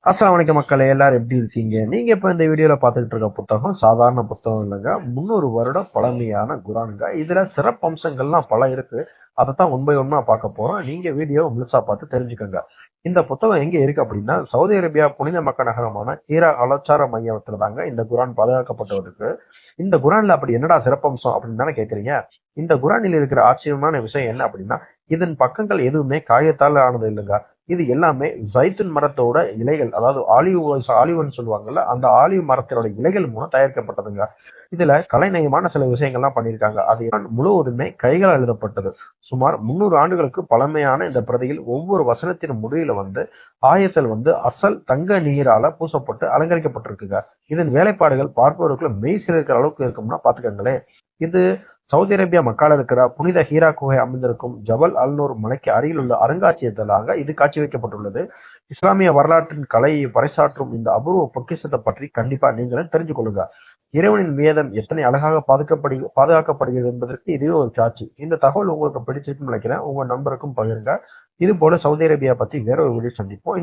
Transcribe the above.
அஸ்ஸலாமு அலைக்கும் மக்களே, எல்லாரும் எப்படி இருக்கீங்க? நீங்க இப்ப இந்த வீடியோல பார்த்துக்கிட்டு இருக்க புத்தகம் சாதாரண புத்தகம் இல்லைங்க. 300 வருட பழமையான குரானுங்க. இதுல சிறப்பு அம்சங்கள்லாம் பல இருக்கு. அதைத்தான் ஒன் பை ஒன்னா பார்க்க போறோம். நீங்க வீடியோ முழுசா பார்த்து தெரிஞ்சுக்கோங்க. இந்த புத்தகம் எங்க இருக்கு அப்படின்னா, சவுதி அரேபியா புனித மக்க நகரமான ஹீரா கலாச்சார மையத்துல தாங்க இந்த குரான் பாதுகாக்கப்பட்டு இருக்கு. இந்த குரான்ல அப்படி என்னடா சிறப்பம்சம் அப்படின்னு தானே கேக்குறீங்க. இந்த குரானில் இருக்கிற ஆச்சரியமான விஷயம் என்ன அப்படின்னா, இதன் பக்கங்கள் எதுவுமே காயத்தால் ஆனது இல்லைங்க. இது எல்லாமே ஜைத்துன் மரத்தோட இலைகள், அதாவது ஆலிவ்னு சொல்லுவாங்கல்ல, அந்த ஆலிவ் மரத்தோட இலைகள் மூலம் தயாரிக்கப்பட்டதுங்க. இதுல கலைநயமான சில விஷயங்கள்லாம் பண்ணியிருக்காங்க. அது முழுவதுமே கைகளால் எழுதப்பட்டது. சுமார் 300 ஆண்டுகளுக்கு பழமையான இந்த பிரதியில் ஒவ்வொரு வசனத்தின் முடிவுல ஆயத்தில் அசல் தங்க நீரால பூசப்பட்டு அலங்கரிக்கப்பட்டிருக்குங்க. இதன் வேலைப்பாடுகள் பார்ப்பவருக்குள்ள மெய் சிலிர்க்கிற அளவுக்கு இருக்கும்னா பாத்துக்கங்களேன். இது சவுதி அரேபியா மக்கால இருக்கிற புனித ஹீரா குகை அமைந்திருக்கும் ஜபல் அல்நூர் மலைக்கு அருகில் உள்ள அருங்காட்சியகத்திலாக இது காட்சி வைக்கப்பட்டுள்ளது. இஸ்லாமிய வரலாற்றின் கலையை பறைசாற்றும் இந்த அபூர்வ பொக்கிஷத்தை பற்றி கண்டிப்பா நீங்களும் தெரிஞ்சு கொள்ளுங்க. இறைவனின் வேதம் எத்தனை அழகாக பாதுகாக்கப்படுகிறது என்பதற்கு இதுவே ஒரு சாட்சி. இந்த தகவல் உங்களுக்கு பிடிச்சிருக்குன்னு நினைக்கிறேன். உங்க நண்பருக்கும் பகிருங்க. இது போல சவுதி அரேபியா பத்தி வேற ஒரு வீடியோ சந்திப்போம்.